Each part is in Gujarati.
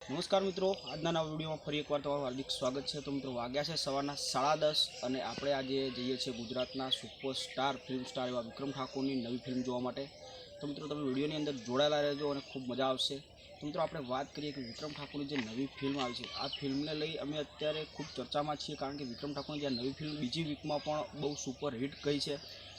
નમસ્કાર મિત્રો, આજના નવા વિડીયોમાં ફરી એકવાર તમારું હાર્દિક સ્વાગત છે। તો મિત્રો વાગ્યા છે સવારના 10:30 અને આપણે આજે જઈએ છીએ ગુજરાતના સુપરસ્ટાર ફિલ્મ સ્ટાર એવા વિક્રમ ઠાકોરની નવી ફિલ્મ જોવા માટે। તો મિત્રો તમે વિડીયોની અંદર જોડાયેલા રહેજો અને ખૂબ મજા આવશે। તો મિત્રો આપણે વાત કરીએ કે વિક્રમ ઠાકોરની જે નવી ફિલ્મ આવી છે, આ ફિલ્મને લઈ અમે અત્યારે ખૂબ ચર્ચામાં છીએ, કારણ કે વિક્રમ ઠાકોરની જે નવી ફિલ્મ બીજી વીકમાં પણ બહુ સુપર હિટ ગઈ છે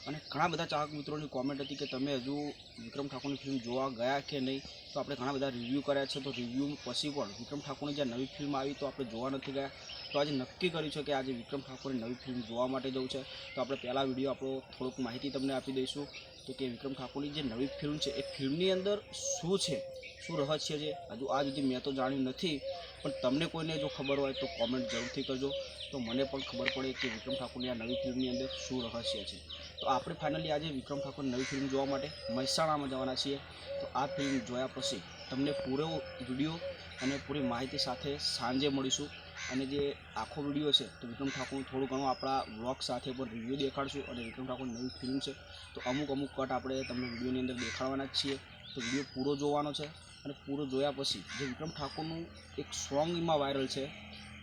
અને ઘણા બધા ચાહક મિત્રોની કોમેન્ટ હતી કે તમે હજુ વિક્રમ ઠાકોરની ફિલ્મ જોવા ગયા કે નહીં। તો આપણે ઘણા બધા રિવ્યૂ કર્યા છે, તો રિવ્યૂ પછી પણ વિક્રમ ઠાકોરની જે નવી ફિલ્મ આવી તો આપણે જોવા નથી ગયા। તો આજે નક્કી કર્યું છે કે આજે વિક્રમ ઠાકોરની નવી ફિલ્મ જોવા માટે જવું છે। તો આપણે પહેલા વિડીયો આપણો થોડુંક માહિતી તમને આપી દઈશું તો કે વિક્રમ ઠાકોરની જે નવી ફિલ્મ છે એ ફિલ્મની અંદર શું છે, શું રહસ્ય છે, હજુ આજ સુધી મેં તો જાણ્યું નથી, પણ તમને કોઈને જો ખબર હોય તો કોમેન્ટ જરૂરથી કરજો, તો મને પણ ખબર પડે કે વિક્રમ ઠાકોરની આ નવી ફિલ્મની અંદર શું રહસ્ય છે। તો આપણે ફાઇનલી આજે વિક્રમ ઠાકોરની નવી ફિલ્મ જોવા માટે મહેસાણામાં જવાના છીએ। તો આ ફિલ્મ જોયા પછી તમને પૂરો વિડીયો અને પૂરી માહિતી સાથે સાંજે મળીશું, અને જે આખો વિડીયો છે તો વિક્રમ ઠાકોરનું થોડું ઘણું આપણા વ્લોગ સાથે પણ રિવ્યૂ દેખાડશું, અને વિક્રમ ઠાકોરની નવી ફિલ્મ છે તો અમુક કટ આપણે તમને વિડીયોની અંદર દેખાડવાના જ છીએ। તો વિડીયો પૂરો જોવાનો છે, અને પૂરો જોયા પછી જે વિક્રમ ઠાકોરનું એક સોંગ એમાં વાયરલ છે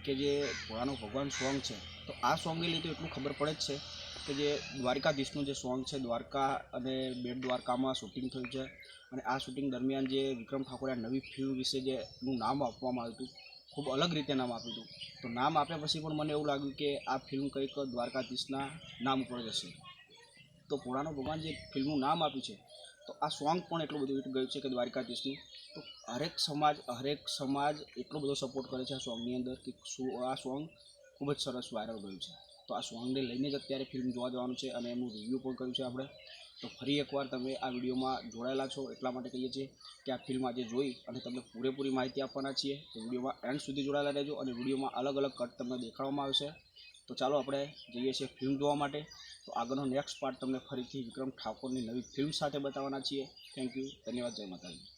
કે જે ભોળાનો ભગવાન સોંગ છે, તો આ સોંગને લીધે એટલું ખબર પડે જ છે કે જે દ્વારકાધીશનું જે સોંગ છે, દ્વારકા અને બેટ દ્વારકામાં શૂટિંગ થયું છે, અને આ શૂટિંગ દરમિયાન જે વિક્રમ ઠાકોરે આ નવી ફિલ્મ વિશે જેનું નામ આપવામાં આવ્યું હતું, ખૂબ અલગ રીતે નામ આપ્યું હતું। તો નામ આપ્યા પછી પણ મને એવું લાગ્યું કે આ ફિલ્મ કંઈક દ્વારકાધીશના નામ ઉપર જશે। તો ભોળાનો ભગવાન જે ફિલ્મનું નામ આપ્યું છે, તો આ સોંગ પણ એટલું બધું હિટ ગયું છે કે દ્વારકાધીશનું, તો હરેક સમાજ એટલો બધો સપોર્ટ કરે છે આ સોંગની અંદર કે આ સોંગ ખૂબ જ સરસ વાયરલ ગયું છે। તો આ સોંગને લઈને જ અત્યારે ફિલ્મ જોવા જવાનું છે, અને એનું રિવ્યૂ પણ કર્યું છે આપણે। તો ફરી એકવાર તમે આ વિડીયોમાં જોડાયેલા છો એટલા માટે કહીએ છીએ કે આ ફિલ્મ આજે જોઈ અને તમને પૂરેપૂરી માહિતી આપવાના છીએ। તો વિડીયોમાં એન્ડ સુધી જોડાયેલા રહેજો, અને વિડીયોમાં અલગ અલગ કટ તમને દેખાડવામાં આવશે। તો ચાલો આપણે જઈએ છીએ ફિલ્મ જોવા માટે। તો આગળનો નેક્સ્ટ પાર્ટ તમને ફરીથી વિક્રમ ઠાકોરની નવી ફિલ્મ સાથે બતાવવાના છીએ। થેન્ક યુ, ધન્યવાદ, જય માતાજી।